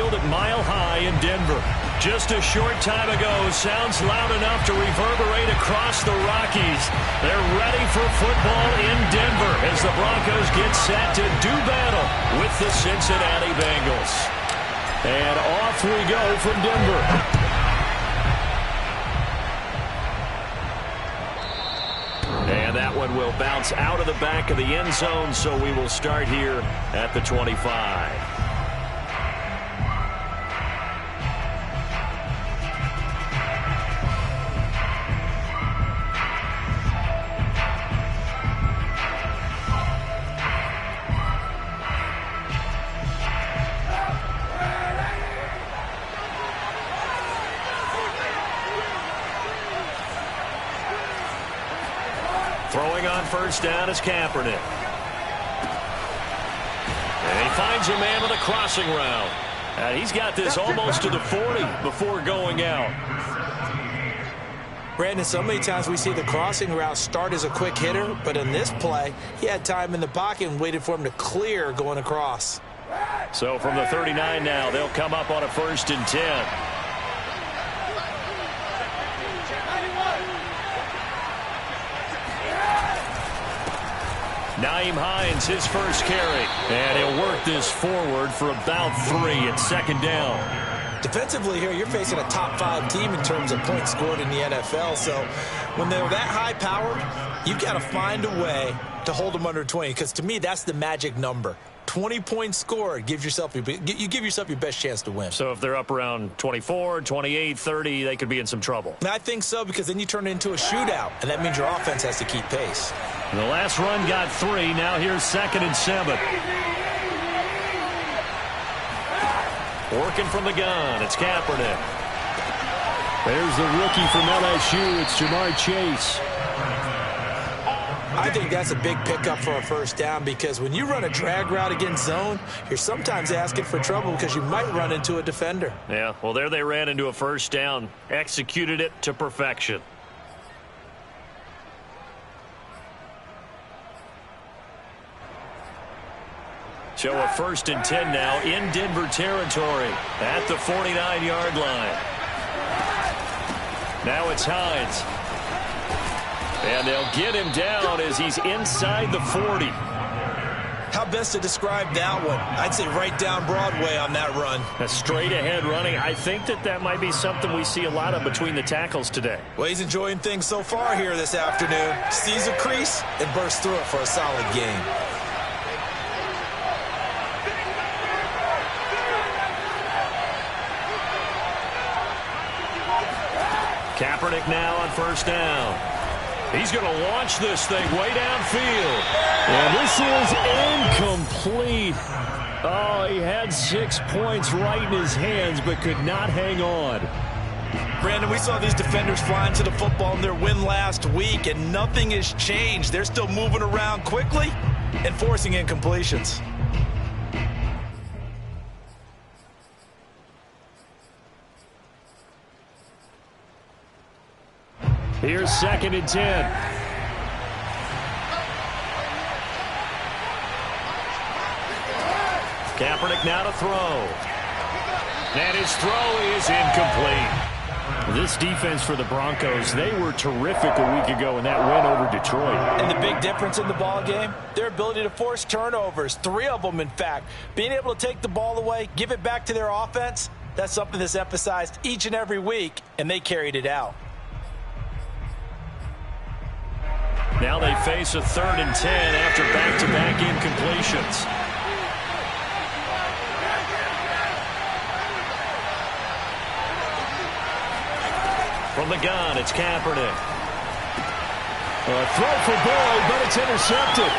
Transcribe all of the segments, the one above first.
field at Mile High in Denver. Just a short time ago, sounds loud enough to reverberate across the Rockies. They're ready for football in Denver as the Broncos get set to do battle with the Cincinnati Bengals. And off we go from Denver. And that one will bounce out of the back of the end zone, so we will start here at the 25. Throwing on first down is Kaepernick. And he finds a man with a crossing route. And he's got this almost to the 40 before going out. Brandon, so many times we see the crossing route start as a quick hitter, but in this play, he had time in the pocket and waited for him to clear going across. So from the 39 now, they'll come up on a 1st and 10. Nyheim Hines, his first carry. And he'll work this forward for about 3 at 2nd down. Defensively here, you're facing a top 5 team in terms of points scored in the NFL. So when they're that high-powered, you've got to find a way to hold them under 20. Because to me, that's the magic number. 20 points scored, you give yourself your best chance to win. So if they're up around 24, 28, 30, they could be in some trouble. I think so, because then you turn it into a shootout, and that means your offense has to keep pace. And the last run got 3. Now here's 2nd and 7. Working from the gun, it's Kaepernick. There's the rookie from LSU, it's Jamar Chase. I think that's a big pickup for a first down, because when you run a drag route against zone, you're sometimes asking for trouble because you might run into a defender. Yeah, well, there they ran into a first down, executed it to perfection. So a 1st and 10 now in Denver territory at the 49-yard line. Now it's Hines. And they'll get him down as he's inside the 40. How best to describe that one? I'd say right down Broadway on that run. A straight-ahead running. I think that might be something we see a lot of between the tackles today. Well, he's enjoying things so far here this afternoon. Sees a crease and bursts through it for a solid gain. Kaepernick now on first down. He's going to launch this thing way downfield. And this is incomplete. Oh, he had 6 points right in his hands, but could not hang on. Brandon, we saw these defenders flying to the football in their win last week, and nothing has changed. They're still moving around quickly and forcing incompletions. Here's 2nd and 10. Kaepernick now to throw. And his throw is incomplete. This defense for the Broncos, they were terrific a week ago in that win over Detroit. And the big difference in the ball game, their ability to force turnovers, 3 of them in fact. Being able to take the ball away, give it back to their offense, that's something that's emphasized each and every week, and they carried it out. Now they face a 3rd and 10 after back-to-back incompletions. From the gun, it's Kaepernick. A throw for Boyd, but it's intercepted.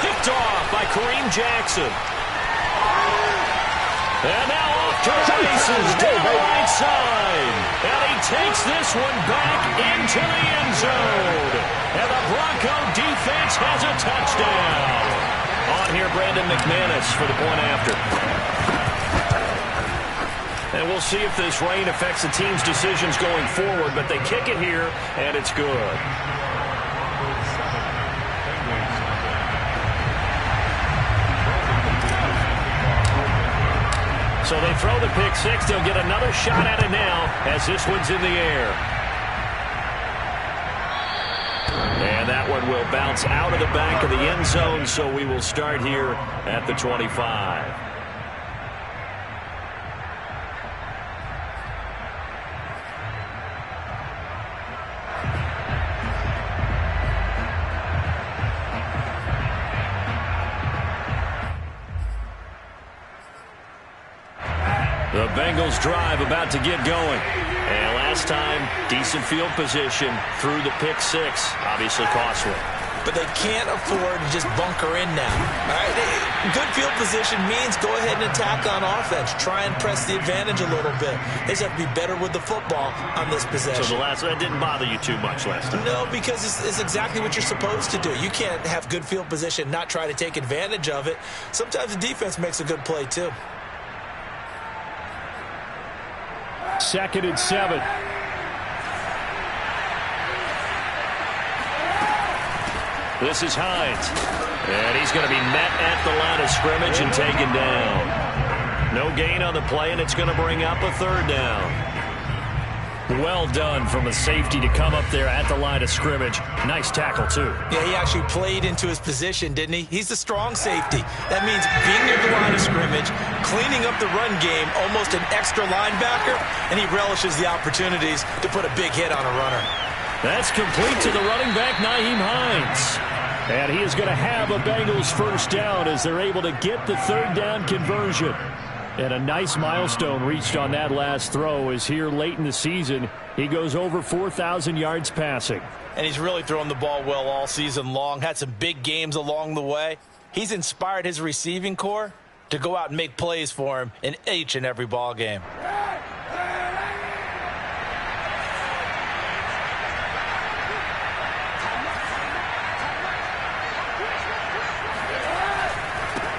Picked off by Kareem Jackson. And now off to the races down the right side. And he takes this one back into the end zone. And the Bronco defense has a touchdown. On here, Brandon McManus for the point after. And we'll see if this rain affects the team's decisions going forward, but they kick it here, and it's good. So they throw the pick six. They'll get another shot at it now as this one's in the air. And that one will bounce out of the back of the end zone, so we will start here at the 25. The Bengals drive about to get going. And last time, decent field position through the pick six. Obviously costly. But they can't afford to just bunker in now. All right? Good field position means go ahead and attack on offense. Try and press the advantage a little bit. They just have to be better with the football on this possession. So that didn't bother you too much last time? No, because it's exactly what you're supposed to do. You can't have good field position, not try to take advantage of it. Sometimes the defense makes a good play, too. 2nd and 7. This is Hines. And he's going to be met at the line of scrimmage and taken down. No gain on the play, and it's going to bring up a 3rd down. Well done from a safety to come up there at the line of scrimmage. Nice tackle, too. Yeah, he actually played into his position, didn't he? He's the strong safety. That means being near the line of scrimmage, cleaning up the run game, almost an extra linebacker, and he relishes the opportunities to put a big hit on a runner. That's complete to the running back, Nyheim Hines. And he is going to have a Bengals 1st down as they're able to get the 3rd down conversion. And a nice milestone reached on that last throw is here late in the season. He goes over 4,000 yards passing. And he's really thrown the ball well all season long. Had some big games along the way. He's inspired his receiving corps to go out and make plays for him in each and every ball game.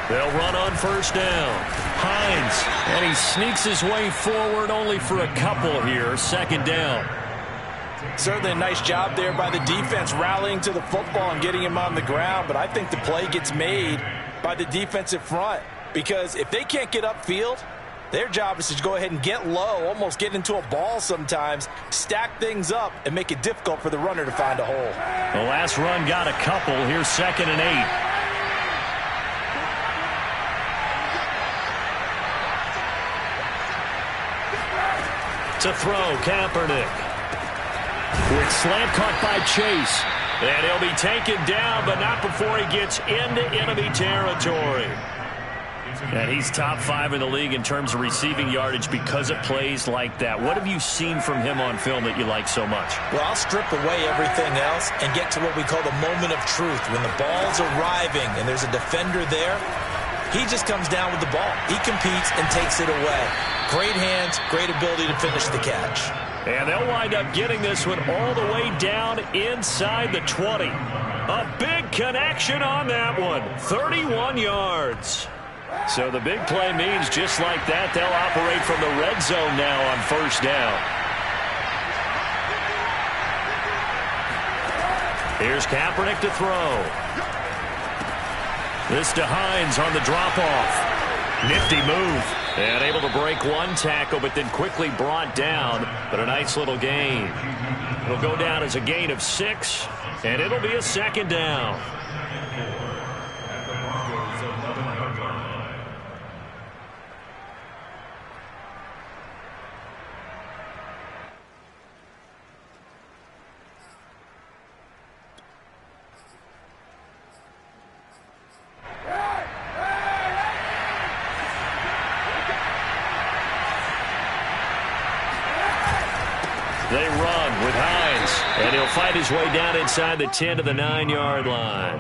They'll run on 1st down. Hines, and he sneaks his way forward only for a couple here. 2nd down. Certainly a nice job there by the defense rallying to the football and getting him on the ground, but I think the play gets made by the defensive front because if they can't get upfield, their job is to go ahead and get low, almost get into a ball sometimes, stack things up, and make it difficult for the runner to find a hole. The last run got a couple. Here's 2nd and 8. To throw, Kaepernick. Quick slant caught by Chase. And he'll be taken down, but not before he gets into enemy territory. And he's top 5 in the league in terms of receiving yardage because of plays like that. What have you seen from him on film that you like so much? Well, I'll strip away everything else and get to what we call the moment of truth. When the ball's arriving and there's a defender there, he just comes down with the ball. He competes and takes it away. Great hands, great ability to finish the catch. And they'll wind up getting this one all the way down inside the 20. A big connection on that one. 31 yards. So the big play means just like that, they'll operate from the red zone now on 1st down. Here's Kaepernick to throw. This to Hines on the drop-off. Nifty move. And able to break one tackle, but then quickly brought down. But a nice little gain. It'll go down as a gain of 6, and it'll be a 2nd down. They run with Hines, and he'll fight his way down inside the 10 to the 9-yard line.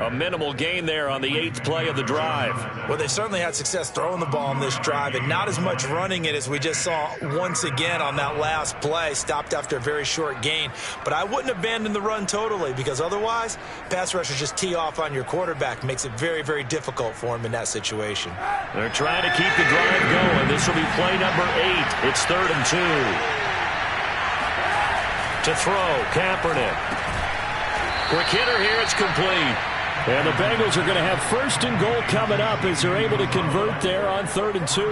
A minimal gain there on the 8th play of the drive. Well, they certainly had success throwing the ball in this drive, and not as much running it as we just saw once again on that last play. Stopped after a very short gain. But I wouldn't abandon the run totally, because otherwise, pass rushers just tee off on your quarterback. Makes it very, very difficult for him in that situation. They're trying to keep the drive going. This will be play number 8. It's 3rd and 2. To throw, Kaepernick. Quick hitter here, it's complete. And the Bengals are going to have 1st and goal coming up as they're able to convert there on 3rd and 2.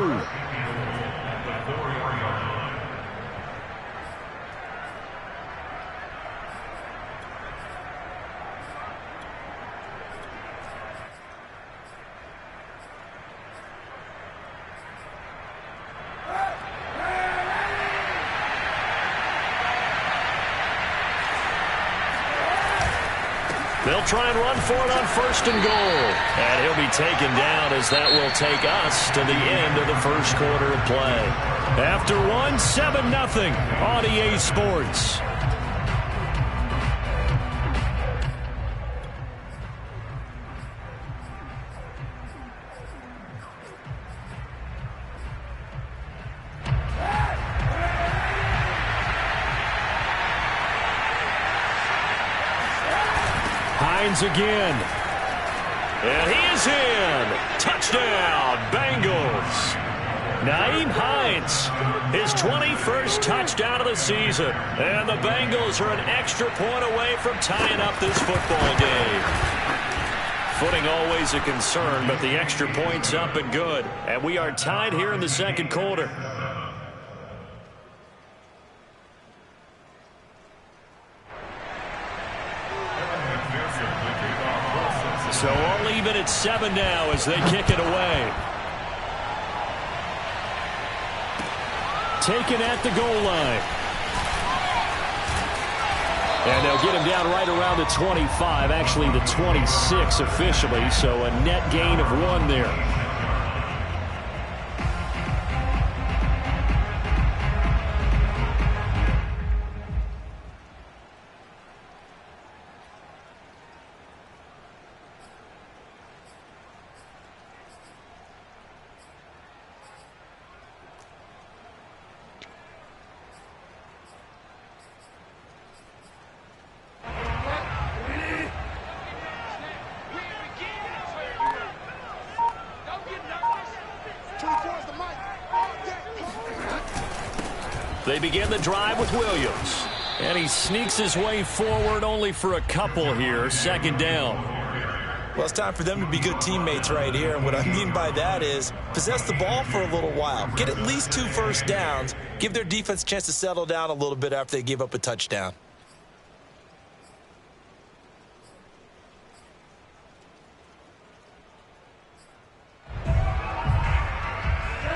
They'll try and run for it on 1st and goal. And he'll be taken down as that will take us to the end of the first quarter of play. After one, 7-0 on EA Sports. Again. And he is in. Touchdown, Bengals. Nyheim Hines, his 21st touchdown of the season. And the Bengals are an extra point away from tying up this football game. Footing always a concern, but the extra point's up and good. And we are tied here in the second quarter. So all even at 7 now as they kick it away. Taken at the goal line. And they'll get him down right around the 25, actually the 26 officially, so a net gain of 1 there. They begin the drive with Williams. And he sneaks his way forward only for a couple here. 2nd down. Well, it's time for them to be good teammates right here. And what I mean by that is possess the ball for a little while. Get at least 2 first downs. Give their defense a chance to settle down a little bit after they give up a touchdown.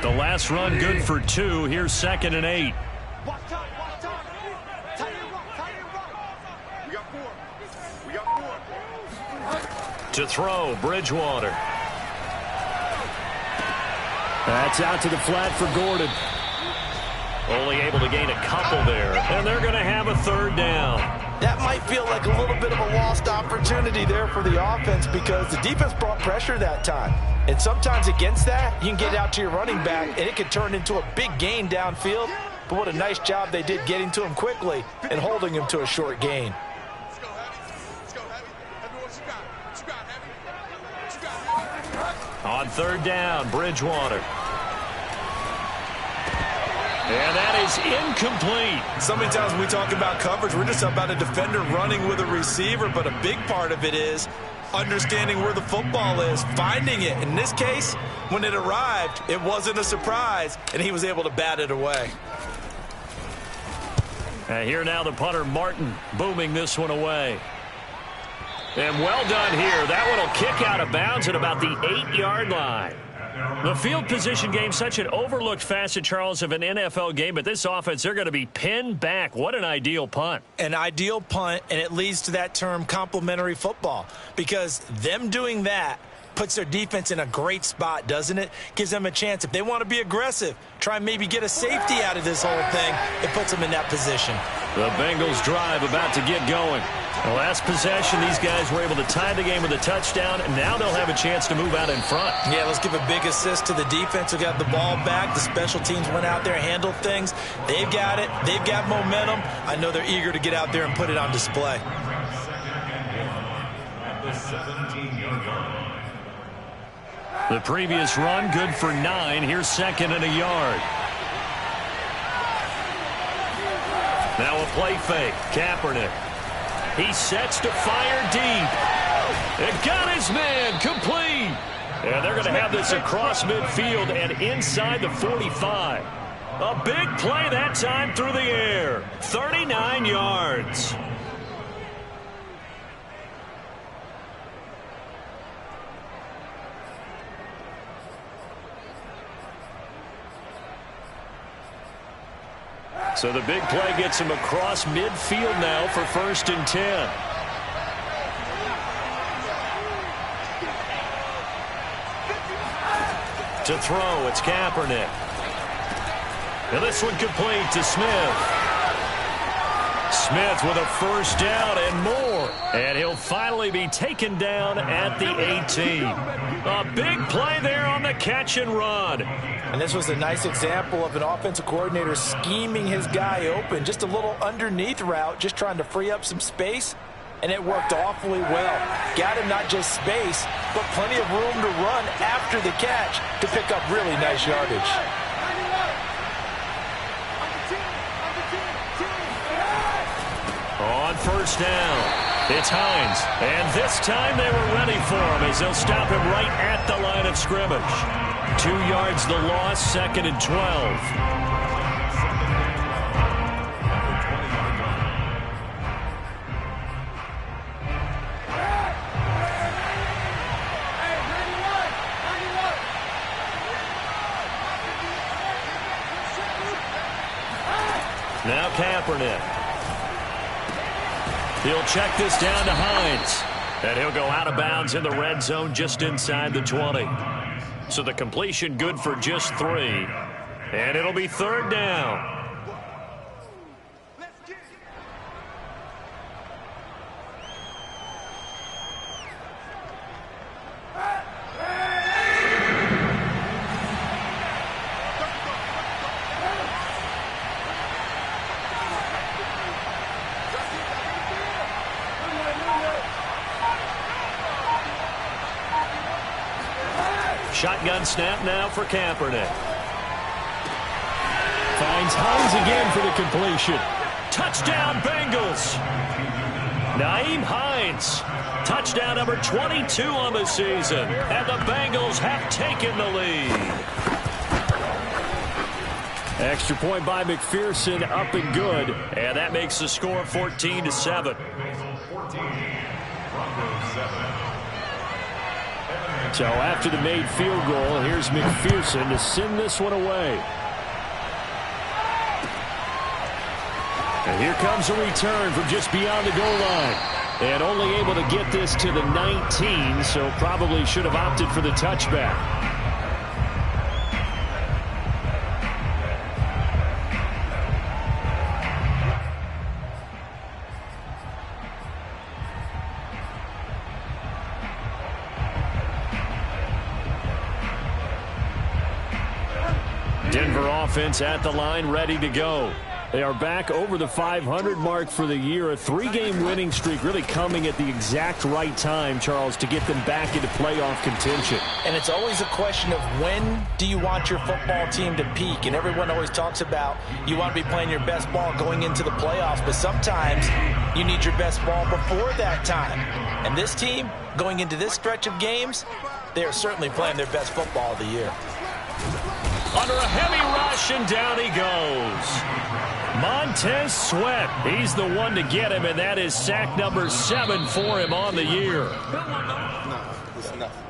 The last run good for 2. Here's 2nd and 8. To throw, Bridgewater. That's out to the flat for Gordon. Only able to gain a couple there, and they're going to have a 3rd down. That might feel like a little bit of a lost opportunity there for the offense because the defense brought pressure that time. And sometimes against that, you can get out to your running back, and it could turn into a big gain downfield. But what a nice job they did getting to him quickly and holding him to a short gain. On 3rd down, Bridgewater. And that is incomplete. So many times when we talk about coverage, we're just about a defender running with a receiver, but a big part of it is understanding where the football is, finding it. In this case, when it arrived, it wasn't a surprise, and he was able to bat it away. And here now the punter, Martin, booming this one away. And well done here. That one will kick out of bounds at about the 8-yard line. The field position game, such an overlooked facet, Charles, of an NFL game, but this offense, they're going to be pinned back. What an ideal punt. An ideal punt, and it leads to that term complementary football, because them doing that puts their defense in a great spot, doesn't it? Gives them a chance. If they want to be aggressive, try and maybe get a safety out of this whole thing, it puts them in that position. The Bengals drive about to get going. The last possession, these guys were able to tie the game with a touchdown, and now they'll have a chance to move out in front. Yeah, let's give a big assist to the defense who got the ball back. The special teams went out there, handled things. They've got it. They've got momentum. I know they're eager to get out there and put it on display. The previous run, good for 9. Here's 2nd and a yard. Now a play fake. Kaepernick. He sets to fire deep. It got his man complete. And they're going to have this across midfield and inside the 45. A big play that time through the air. 39 yards. So the big play gets him across midfield now for 1st and 10. To throw, it's Kaepernick. And this one complete to Smith. Smith with a first down and more. And he'll finally be taken down at the 18. A big play there on the catch and run. And this was a nice example of an offensive coordinator scheming his guy open. Just a little underneath route, just trying to free up some space. And it worked awfully well. Got him not just space, but plenty of room to run after the catch to pick up really nice yardage. On first down, it's Hines. And this time they were ready for him as they'll stop him right at the line of scrimmage. 2 yards the loss, 2nd and 12. Now Kaepernick. He'll check this down to Hines. And he'll go out of bounds in the red zone just inside the 20. So the completion good for just 3. And it'll be 3rd down. Shotgun snap now for Kaepernick. Finds Hines again for the completion. Touchdown, Bengals. Nyheim Hines. Touchdown number 22 on the season. And the Bengals have taken the lead. Extra point by McPherson, up and good. And that makes the score 14-7. So after the made field goal, here's McPherson to send this one away. And here comes a return from just beyond the goal line. And only able to get this to the 19, so probably should have opted for the touchback. Denver offense at the line, ready to go. They are back over the 500 mark for the year. A 3-game winning streak really coming at the exact right time, Charles, to get them back into playoff contention. And it's always a question of when do you want your football team to peak? And everyone always talks about you want to be playing your best ball going into the playoffs, but sometimes you need your best ball before that time. And this team, going into this stretch of games, they are certainly playing their best football of the year. Under a heavy rush, and down he goes. Montez Sweat, he's the one to get him, and that is sack number 7 for him on the year. No, it's nothing.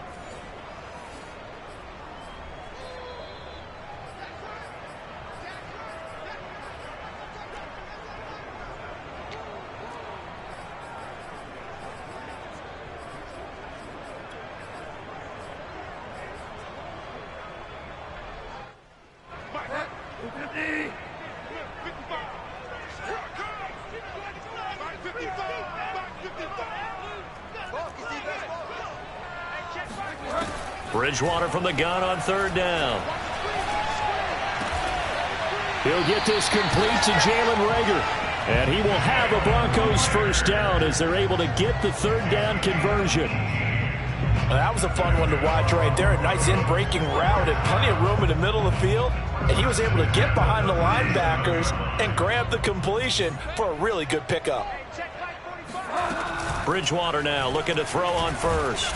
Bridgewater from the gun on 3rd down. He'll get this complete to Jalen Reagor. And he will have a Broncos first down as they're able to get the 3rd down conversion. Well, that was a fun one to watch right there. A nice in-breaking route and plenty of room in the middle of the field. And he was able to get behind the linebackers and grab the completion for a really good pickup. Bridgewater now looking to throw on first.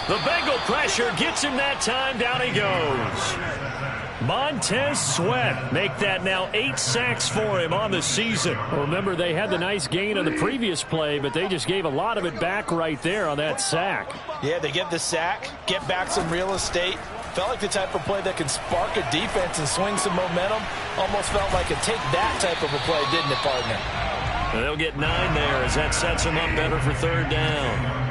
The Bengal pressure gets him that time. Down he goes. Montez Sweat make that now 8 sacks for him on the season. Well, remember, they had the nice gain on the previous play, but they just gave a lot of it back right there on that sack. Yeah, they get the sack, get back some real estate. Felt like the type of play that can spark a defense and swing some momentum. Almost felt like a take that type of a play, didn't it, partner? They'll get 9 there as that sets them up better for 3rd down.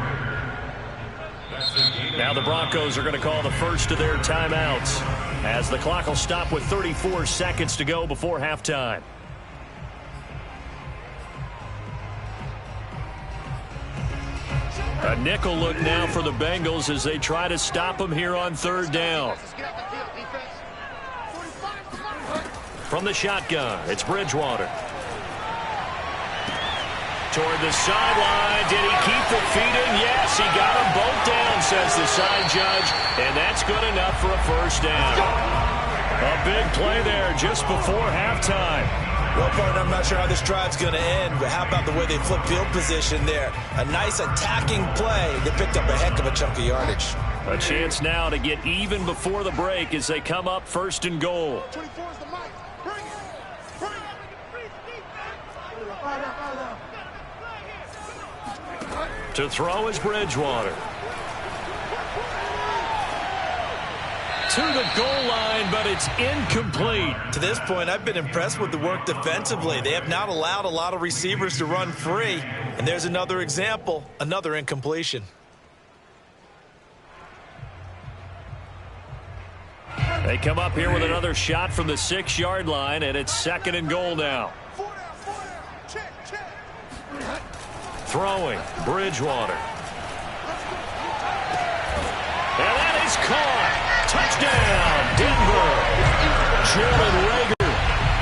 Now the Broncos are going to call the first of their timeouts as the clock will stop with 34 seconds to go before halftime. A nickel look now for the Bengals as they try to stop them here on third down. From the shotgun, it's Bridgewater. Toward the sideline. Did he keep the feet in? Yes, he got them both down, says the side judge. And that's good enough for a first down. A big play there just before halftime. Well, partner, I'm not sure how this drive's going to end, but how about the way they flip field position there? A nice attacking play. They picked up a heck of a chunk of yardage. A chance now to get even before the break as they come up first and goal. To throw is Bridgewater. To the goal line, but it's incomplete. To this point, I've been impressed with the work defensively. They have not allowed a lot of receivers to run free. And there's another example, another incompletion. They come up here with another shot from the 6-yard line, and it's second and goal now. Throwing, Bridgewater. And that is caught. Touchdown, Denver. Jalen Reagor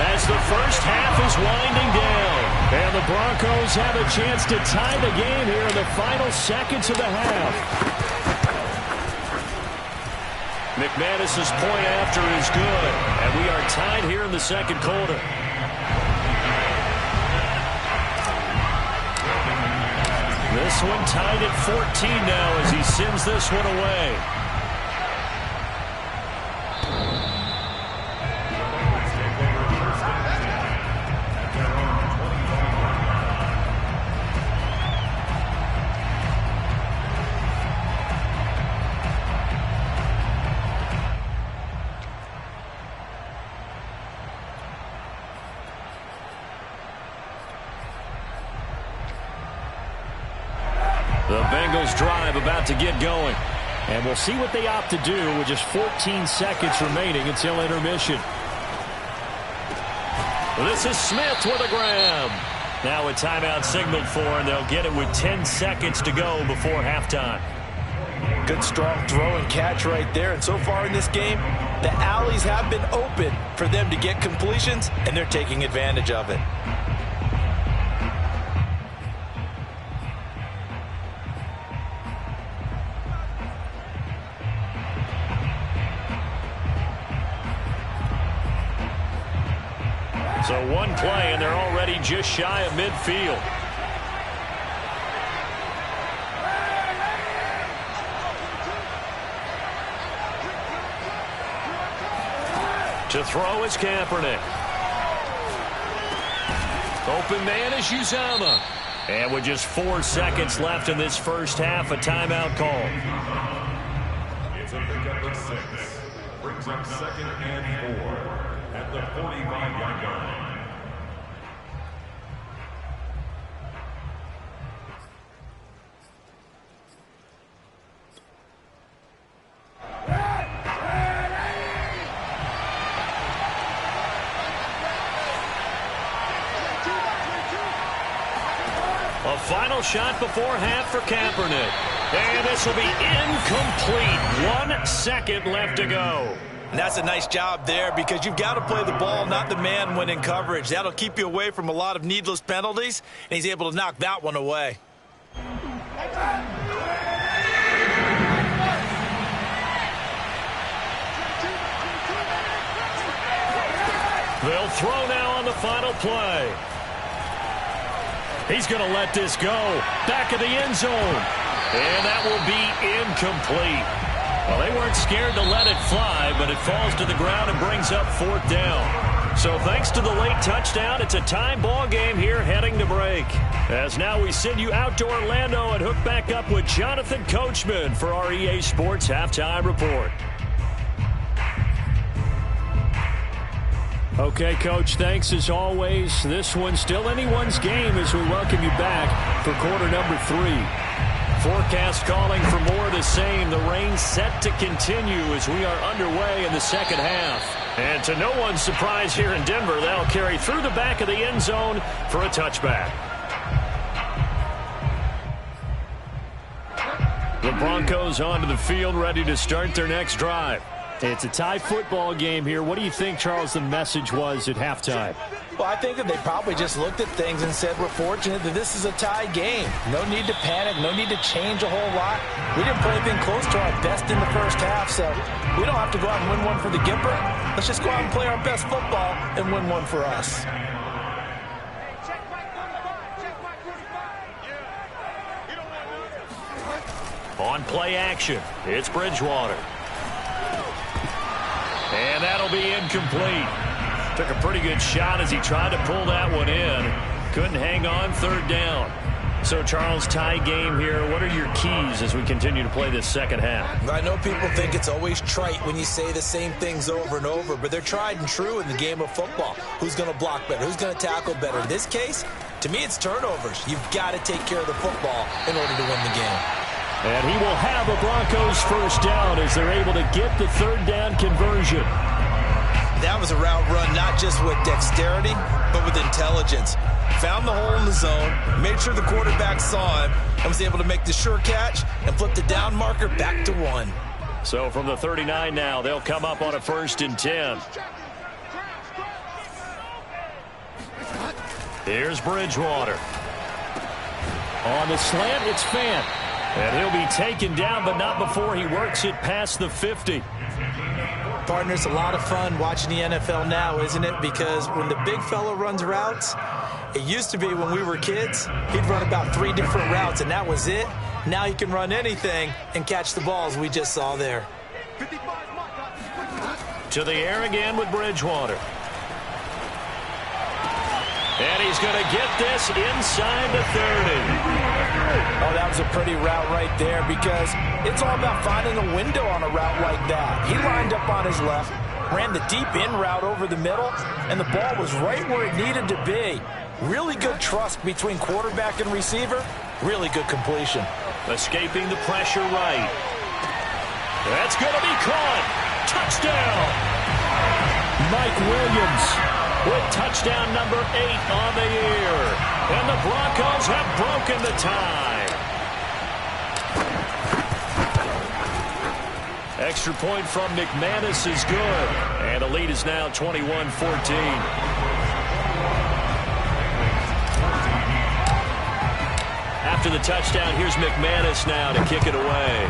as the first half is winding down. And the Broncos have a chance to tie the game here in the final seconds of the half. McManus's point after is good. And we are tied here in the second quarter. This one tied at 14 now as he sends this one away. The Bengals drive about to get going. And we'll see what they opt to do with just 14 seconds remaining until intermission. This is Smith with a grab. Now a timeout signaled for, and they'll get it with 10 seconds to go before halftime. Good strong throw and catch right there. And so far in this game, the alleys have been open for them to get completions, and they're taking advantage of it. So one play, and they're already just shy of midfield. To throw is Kaepernick. Open man is Uzomah. And with just 4 seconds left in this first half, a timeout call. It's a pickup of 6. Brings up second and 4 at the 45-yard line. A final shot before half for Kaepernick. And this will be incomplete. 1 second left to go. And that's a nice job there because you've got to play the ball, not the man when in coverage. That'll keep you away from a lot of needless penalties, and he's able to knock that one away. They'll throw now on the final play. He's going to let this go. Back of the end zone. And that will be incomplete. Well, they weren't scared to let it fly, but it falls to the ground and brings up 4th down. So thanks to the late touchdown, it's a tie ball game here heading to break. As now we send you out to Orlando and hook back up with Jonathan Coachman for our EA Sports Halftime Report. Okay, Coach, thanks as always. This one's still anyone's game as we welcome you back for quarter number 3. Forecast calling for more of the same. The rain set to continue as we are underway in the second half. And to no one's surprise here in Denver, they'll carry through the back of the end zone for a touchback. The Broncos onto the field, ready to start their next drive. It's a tie football game here. What do you think, Charles, the message was at halftime? Well, I think that they probably just looked at things and said, we're fortunate that this is a tie game. No need to panic. No need to change a whole lot. We didn't play anything close to our best in the first half, so we don't have to go out and win one for the Gipper. Let's just go out and play our best football and win one for us. On play action, it's Bridgewater. And that'll be incomplete. Took a pretty good shot as he tried to pull that one in. Couldn't hang on, third down. So, Charles, tie game here. What are your keys as we continue to play this second half? I know people think it's always trite when you say the same things over and over, but they're tried and true in the game of football. Who's going to block better? Who's going to tackle better? In this case, to me, it's turnovers. You've got to take care of the football in order to win the game. And he will have a Broncos first down as they're able to get the third down conversion. That was a route run not just with dexterity, but with intelligence. Found the hole in the zone, made sure the quarterback saw him, and was able to make the sure catch and flip the down marker back to 1. So from the 39 now, they'll come up on a 1st and 10. Here's Bridgewater. On the slant, it's Fant. And he'll be taken down, but not before he works it past the 50. Partners, a lot of fun watching the NFL now, isn't it? Because when the big fella runs routes, it used to be when we were kids, he'd run about 3 different routes, and that was it. Now he can run anything and catch the balls we just saw there. To the air again with Bridgewater. And he's going to get this inside the 30. Oh, that was a pretty route right there because it's all about finding a window on a route like that. He lined up on his left, ran the deep in route over the middle, and the ball was right where it needed to be. Really good trust between quarterback and receiver. Really good completion. Escaping the pressure right. That's going to be caught. Touchdown. Mike Williams with touchdown number 8 on the year. And the Broncos have broken the tie. Extra point from McManus is good. And the lead is now 21-14. After the touchdown, here's McManus now to kick it away.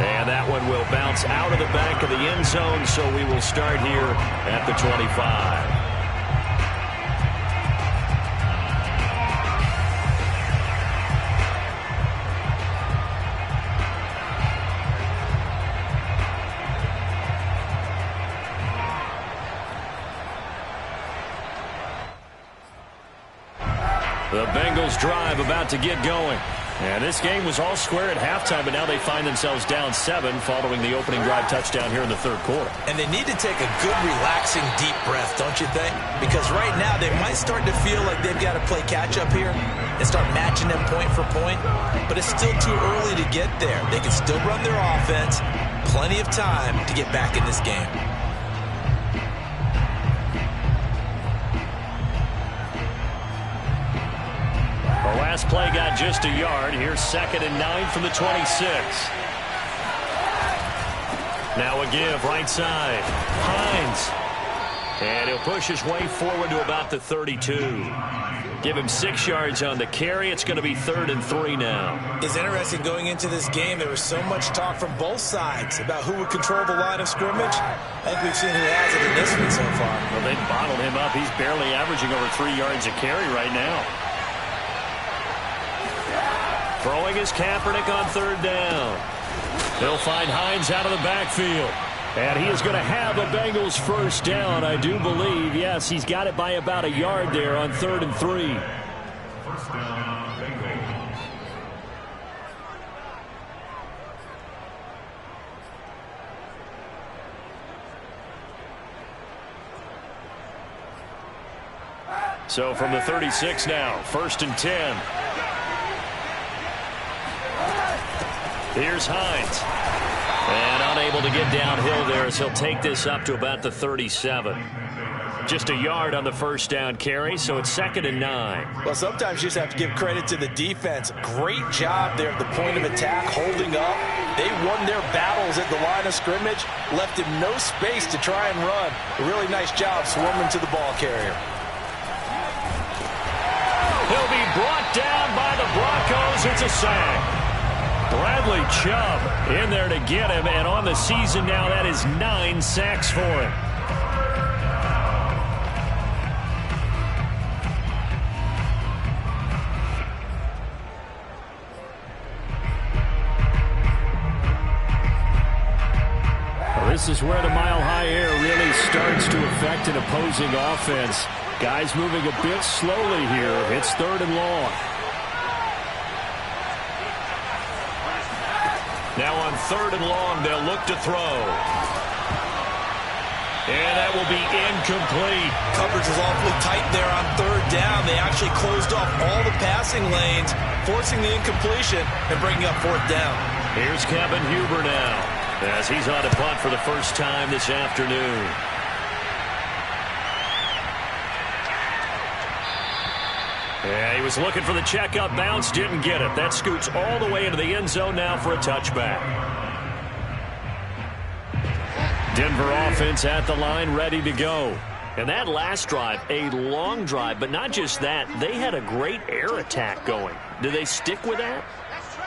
And that one will bounce out of the back of the end zone, so we will start here at the 25. The Bengals drive about to get going. And this game was all square at halftime, but now they find themselves down 7 following the opening drive touchdown here in the third quarter. And they need to take a good, relaxing, deep breath, don't you think? Because right now they might start to feel like they've got to play catch-up here and start matching them point for point. But it's still too early to get there. They can still run their offense. Plenty of time to get back in this game. The last play got just a yard. Here's 2nd and 9 from the 26. Now a give right side. Hines. And he'll push his way forward to about the 32. Give him 6 yards on the carry. It's going to be 3rd and 3 now. It's interesting going into this game. There was so much talk from both sides about who would control the line of scrimmage. I think we've seen who has it in this one so far. Well, they bottled him up. He's barely averaging over 3 yards a carry right now. Throwing is Kaepernick on 3rd down. They'll find Hines out of the backfield. And he is going to have a Bengals first down, I do believe. Yes, he's got it by about a yard there on 3rd and 3. First down, Bengals. So from the 36 now, 1st and 10. Here's Hines. And unable to get downhill there as he'll take this up to about the 37. Just a yard on the first down carry, so it's 2nd and 9. Well, sometimes you just have to give credit to the defense. Great job there at the point of attack, holding up. They won their battles at the line of scrimmage, left him no space to try and run. A really nice job swarming to the ball carrier. He'll be brought down by the Broncos. It's a sack. Bradley Chubb in there to get him, and on the season now, that is 9 sacks for him. This is where the mile-high air really starts to affect an opposing offense. Guys moving a bit slowly here. It's 3rd and long. Now on 3rd and long, they'll look to throw. And that will be incomplete. Coverage was awfully tight there on 3rd down. They actually closed off all the passing lanes, forcing the incompletion and bringing up 4th down. Here's Kevin Huber now, as he's on a punt for the first time this afternoon. Yeah, he was looking for the checkup bounce, didn't get it. That scoots all the way into the end zone now for a touchback. Denver offense at the line, ready to go. And that last drive, a long drive, but not just that. They had a great air attack going. Do they stick with that?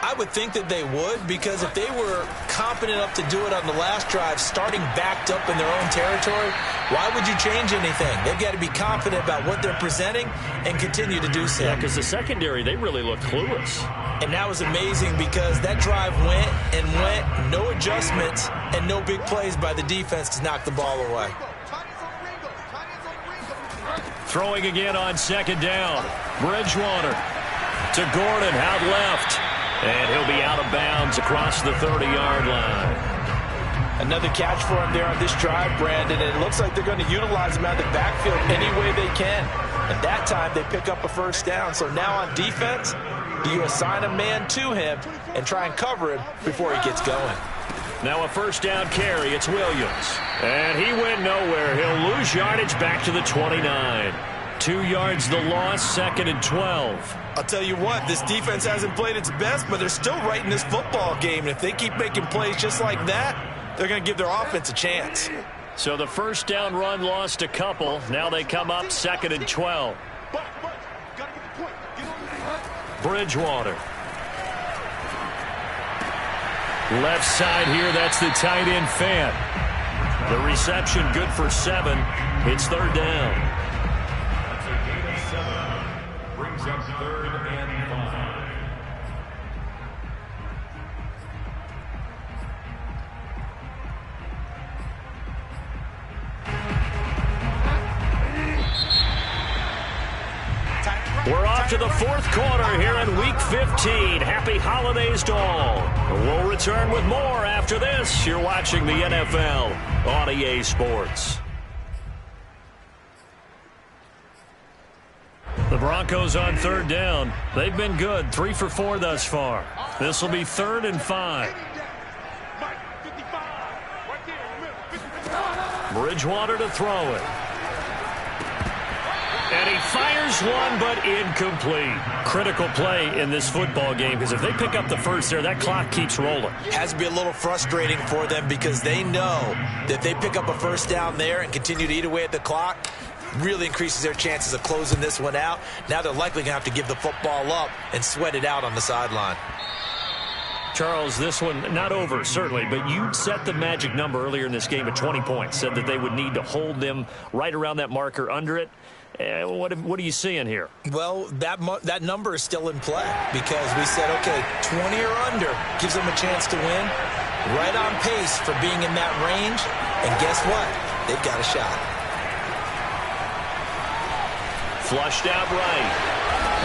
I would think that they would, because if they were confident enough to do it on the last drive, starting backed up in their own territory, why would you change anything? They've got to be confident about what they're presenting and continue to do so. Yeah, because the secondary, they really look clueless. And that was amazing because that drive went and went, no adjustments, and no big plays by the defense to knock the ball away. Throwing again on 2nd down. Bridgewater to Gordon, out left. And he'll be out of bounds across the 30-yard line. Another catch for him there on this drive, Brandon, and it looks like they're going to utilize him out of the backfield any way they can. And that time they pick up a first down. So now on defense, do you assign a man to him and try and cover him before he gets going? Now a first down carry. It's Williams. And he went nowhere. He'll lose yardage back to the 29. 2 yards the loss, 2nd and 12. I'll tell you what, this defense hasn't played its best, but they're still right in this football game. And if they keep making plays just like that, they're going to give their offense a chance. So the first down run lost a couple. Now they come up 2nd and 12. Bridgewater. Left side here, that's the tight end Fant. The reception good for 7. It's 3rd down. Brings up 3rd and 5. We're off to the 4th quarter here in Week 15. Happy holidays to all. We'll return with more after this. You're watching the NFL on EA Sports. The Broncos on 3rd down. They've been good, 3 for 4 thus far. This will be 3rd and 5. Bridgewater to throw it. And he fires one, but incomplete. Critical play in this football game, because if they pick up the first there, that clock keeps rolling. Has to be a little frustrating for them because they know that they pick up a first down there and continue to eat away at the clock, really increases their chances of closing this one out. Now they're likely going to have to give the football up and sweat it out on the sideline. Charles, this one not over, certainly, but you set the magic number earlier in this game at 20 points, said that they would need to hold them right around that marker under it. What are you seeing here? Well, that number is still in play because we said, okay, 20 or under gives them a chance to win. Right on pace for being in that range. And guess what? They've got a shot. Flushed out right.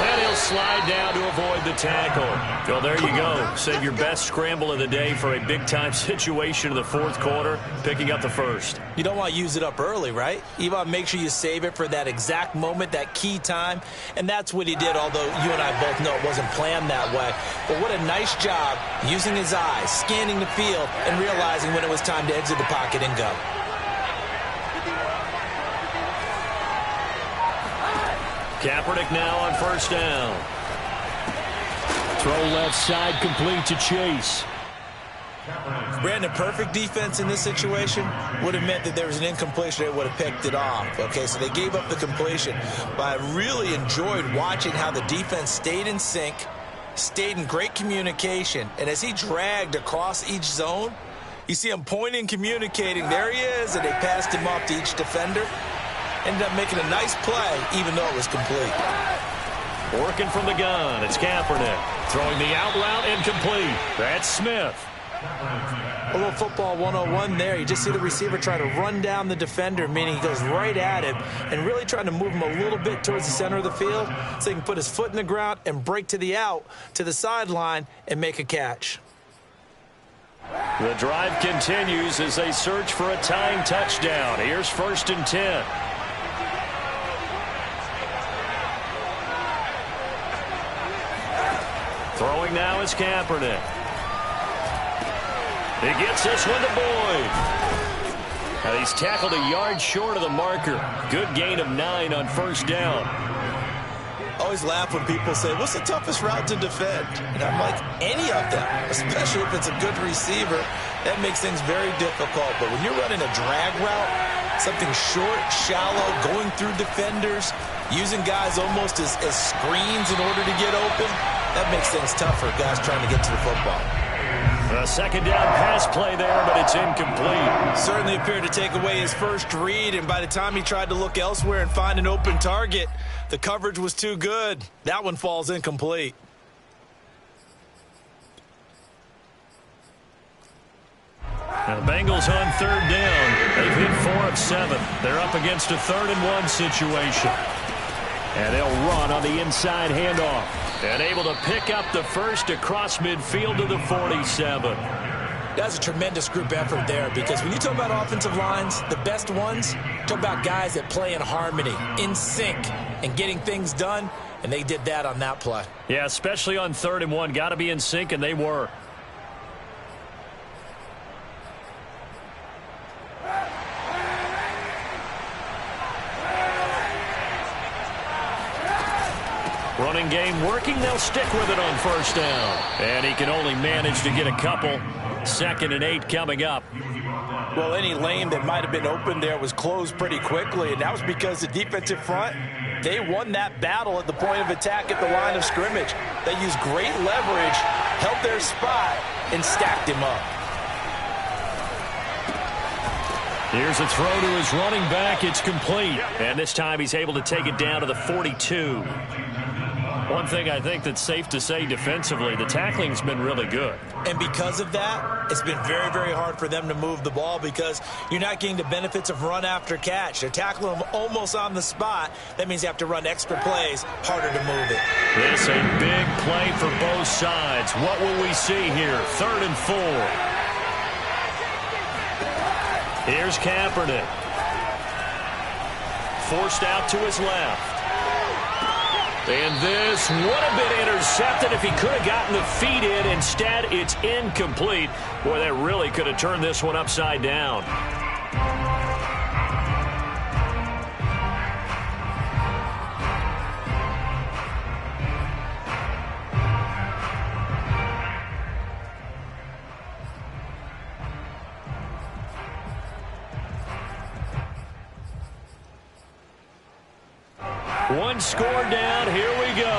And he'll slide down to avoid the tackle. Well, there you go. Save your best scramble of the day for a big-time situation in the fourth quarter, picking up the first. You don't want to use it up early, right? You want to make sure you save it for that exact moment, that key time. And that's what he did, although you and I both know it wasn't planned that way. But what a nice job using his eyes, scanning the field, and realizing when it was time to exit the pocket and go. Kaepernick now on first down. Throw left side complete to Chase. Brandon, perfect defense in this situation would have meant that there was an incompletion. They would have picked it off. Okay, so they gave up the completion. But I really enjoyed watching how the defense stayed in sync, stayed in great communication. And as he dragged across each zone, you see him pointing, communicating. There he is, and they passed him off to each defender. Ended up making a nice play, even though it was complete. Working from the gun, it's Kaepernick. Throwing the out route, incomplete. That's Smith. A little football 101 there. You just see the receiver try to run down the defender, meaning he goes right at him, and really trying to move him a little bit towards the center of the field so he can put his foot in the ground and break to the out, to the sideline, and make a catch. The drive continues as they search for a tying touchdown. Here's 1st and 10. Throwing now is Kaepernick. He gets this one to Boyd. Now he's tackled a yard short of the marker. Good gain of 9 on first down. Always laugh when people say, what's the toughest route to defend? And I'm like, any of them, especially if it's a good receiver. That makes things very difficult. But when you're running a drag route, something short, shallow, going through defenders, using guys almost as screens in order to get open, that makes things tough for guys trying to get to the football. A second down pass play there, but it's incomplete. Certainly appeared to take away his first read, and by the time he tried to look elsewhere and find an open target, the coverage was too good. That one falls incomplete. Now the Bengals on third down. They've hit 4 of 7. They're up against a 3rd and 1 situation. And they'll run on the inside handoff. And able to pick up the first across midfield to the 47. That's a tremendous group effort there, because when you talk about offensive lines, the best ones, talk about guys that play in harmony, in sync, and getting things done, and they did that on that play. Yeah, especially on 3rd and 1. Got to be in sync, and they were. Running game working. They'll stick with it on first down. And he can only manage to get a couple. 2nd and 8 coming up. Well, any lane that might have been open there was closed pretty quickly, and that was because the defensive front, they won that battle at the point of attack at the line of scrimmage. They used great leverage, held their spot, and stacked him up. Here's a throw to his running back. It's complete. And this time he's able to take it down to the 42. One thing I think that's safe to say defensively, the tackling's been really good. And because of that, it's been very, very hard for them to move the ball, because you're not getting the benefits of run after catch. They're tackling them almost on the spot. That means you have to run extra plays, harder to move it. This a big play for both sides. What will we see here? 3rd and 4. Here's Kaepernick. Forced out to his left. And this would have been intercepted if he could have gotten the feet in. Instead, it's incomplete. Boy, that really could have turned this one upside down. One score down. Here we go.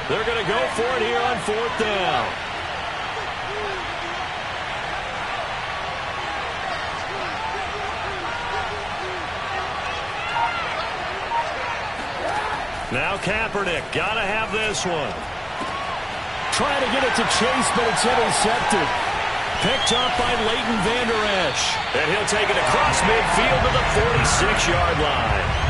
They're going to go for it here on 4th down. Now Kaepernick. Got to have this one. Trying to get it to Chase, but it's intercepted. Picked up by Leighton Vander Esch. And he'll take it across midfield to the 46-yard line.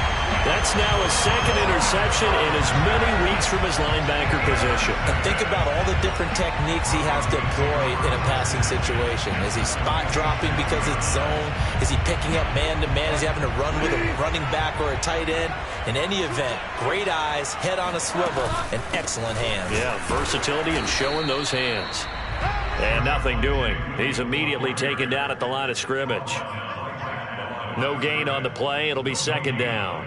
That's now his second interception in as many weeks from his linebacker position. And think about all the different techniques he has to employ in a passing situation. Is he spot dropping because it's zone? Is he picking up man-to-man? Is he having to run with a running back or a tight end? In any event, great eyes, head on a swivel, and excellent hands. Yeah, versatility and showing those hands. And nothing doing. He's immediately taken down at the line of scrimmage. No gain on the play. It'll be second down.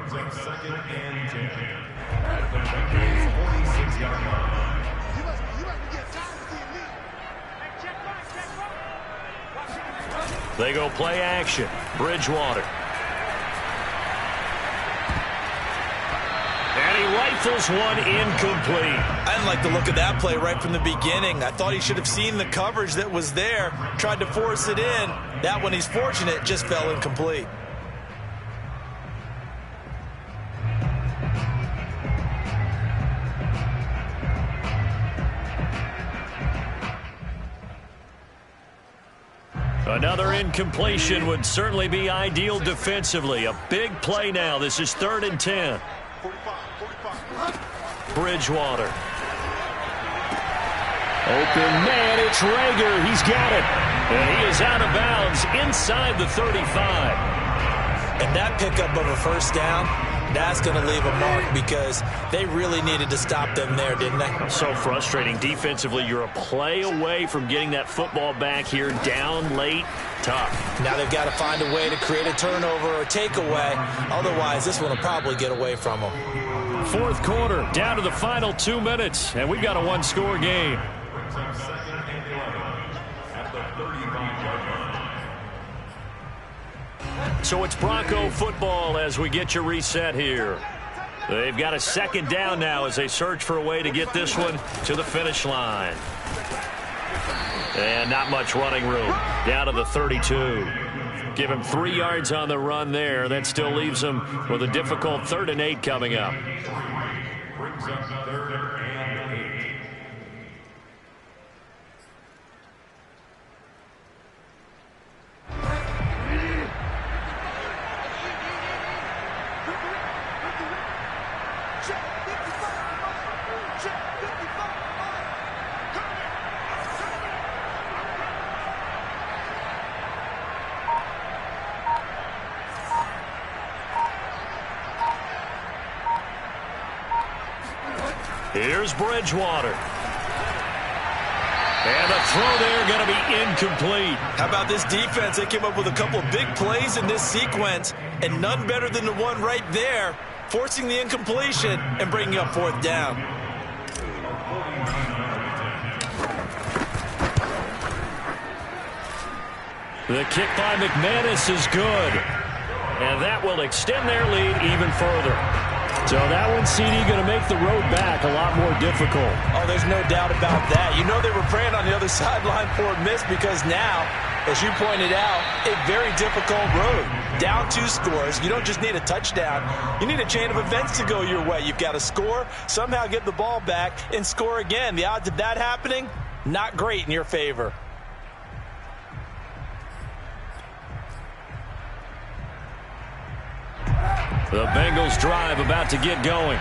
Second and 10 at the Bengals 46-yard line. They go play action. Bridgewater. And he rifles one incomplete. I didn't like the look of that play right from the beginning. I thought he should have seen the coverage that was there, tried to force it in. That one, he's fortunate, just fell incomplete. Another incompletion would certainly be ideal defensively. A big play now. This is 3rd and 10. Bridgewater. Open man, it's Rager. He's got it. And he is out of bounds inside the 35. And that pickup of a first down, that's going to leave a mark because they really needed to stop them there, didn't they? So frustrating. Defensively, you're a play away from getting that football back here down late. Tough. Now they've got to find a way to create a turnover or takeaway. Otherwise, this one will probably get away from them. 4th quarter, down to the final 2 minutes, and we've got a one-score game. Brings up second and 11 at the 35-yard line. So it's Bronco football as we get you reset here. They've got a second down now as they search for a way to get this one to the finish line. And not much running room. Down to the 32. Give him 3 yards on the run there. That still leaves him with a difficult 3rd and 8 coming up. Brings up 3rd and 8. Here's Bridgewater. And the throw there going to be incomplete. How about this defense? They came up with a couple of big plays in this sequence, and none better than the one right there, forcing the incompletion and bringing up 4th down. The kick by McManus is good. And that will extend their lead even further. So that one, CD, going to make the road back a lot more difficult. Oh, there's no doubt about that. You know they were praying on the other sideline for a miss because now, as you pointed out, a very difficult road. Down 2 scores. You don't just need a touchdown. You need a chain of events to go your way. You've got to score, somehow get the ball back, and score again. The odds of that happening, not great in your favor. The Bengals drive about to get going.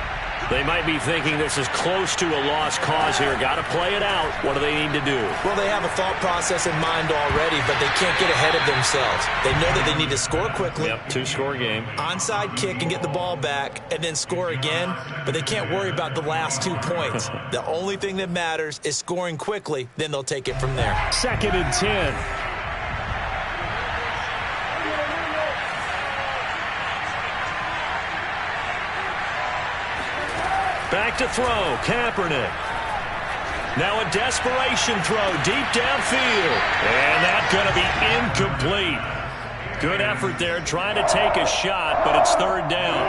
They might be thinking this is close to a lost cause here. Got to play it out. What do they need to do? Well, they have a thought process in mind already, but they can't get ahead of themselves. They know that they need to score quickly. Yep, 2-score game. Onside kick and get the ball back and then score again, but they can't worry about the last 2 points. The only thing that matters is scoring quickly, then they'll take it from there. 2nd and 10. Back to throw, Kaepernick. Now a desperation throw deep downfield. And that's going to be incomplete. Good effort there trying to take a shot, but it's 3rd down.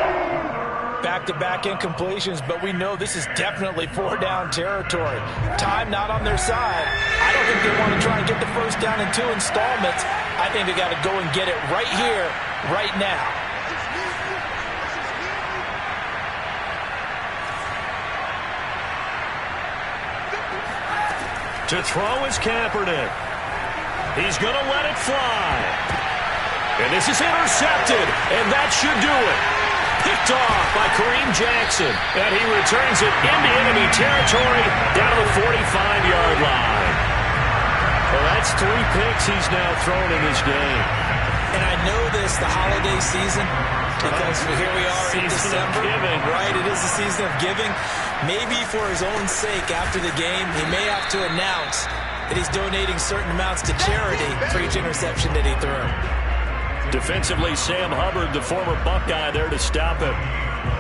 Back-to-back incompletions, but we know this is definitely 4-down territory. Time not on their side. I don't think they want to try and get the first down in 2 installments. I think they got to go and get it right here, right now. To throw is Kaepernick. He's going to let it fly. And this is intercepted, and that should do it. Picked off by Kareem Jackson. And he returns it into enemy territory down to the 45-yard line. Well, that's 3 picks he's now thrown in this game. And I know this, the holiday season, because here we are in December. Right, it is the season of giving. Maybe for his own sake after the game, he may have to announce that he's donating certain amounts to charity for each interception that he threw. Defensively, Sam Hubbard, the former Buckeye, there to stop it.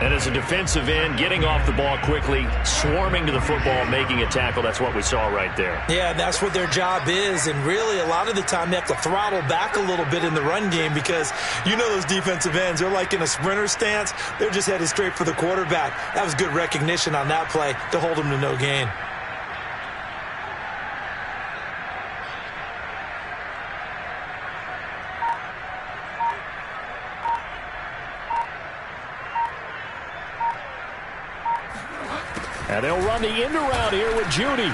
And as a defensive end, getting off the ball quickly, swarming to the football, making a tackle. That's what we saw right there. Yeah, that's what their job is. And really, a lot of the time, they have to throttle back a little bit in the run game because you know those defensive ends, they're like in a sprinter stance. They're just headed straight for the quarterback. That was good recognition on that play to hold him to no gain. And they'll run the end around here with Judy.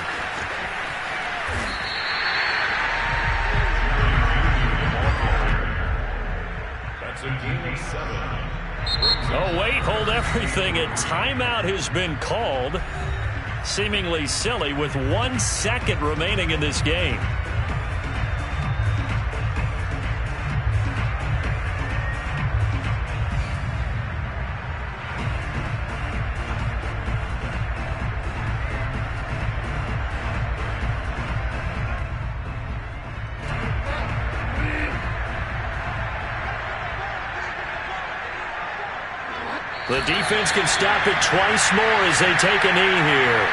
That's a gain of 7. Oh, wait, hold everything. A timeout has been called. Seemingly silly with 1 second remaining in this game. The defense can stop it twice more as they take a knee here.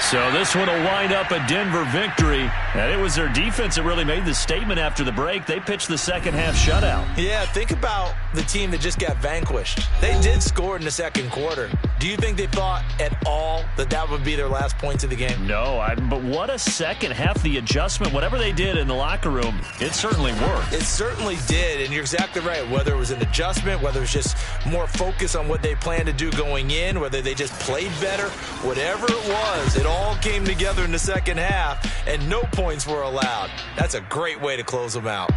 So this one will wind up a Denver victory. And it was their defense that really made the statement after the break. They pitched the second half shutout. Yeah, think about the team that just got vanquished. They did score in the second quarter. Do you think they thought at all that that would be their last points of the game? No, but what a second half. The adjustment, whatever they did in the locker room, it certainly worked. It certainly did, and you're exactly right. Whether it was an adjustment, whether it was just more focus on what they planned to do going in, whether they just played better, whatever it was, it all came together in the second half, and no points were allowed. That's a great way to close them out.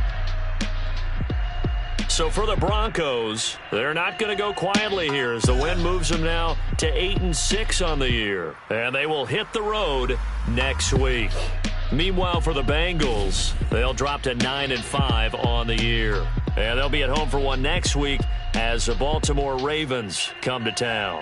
So for the Broncos, they're not going to go quietly here as the win moves them now to 8-6 on the year. And they will hit the road next week. Meanwhile, for the Bengals, they'll drop to 9-5 on the year. And they'll be at home for one next week as the Baltimore Ravens come to town.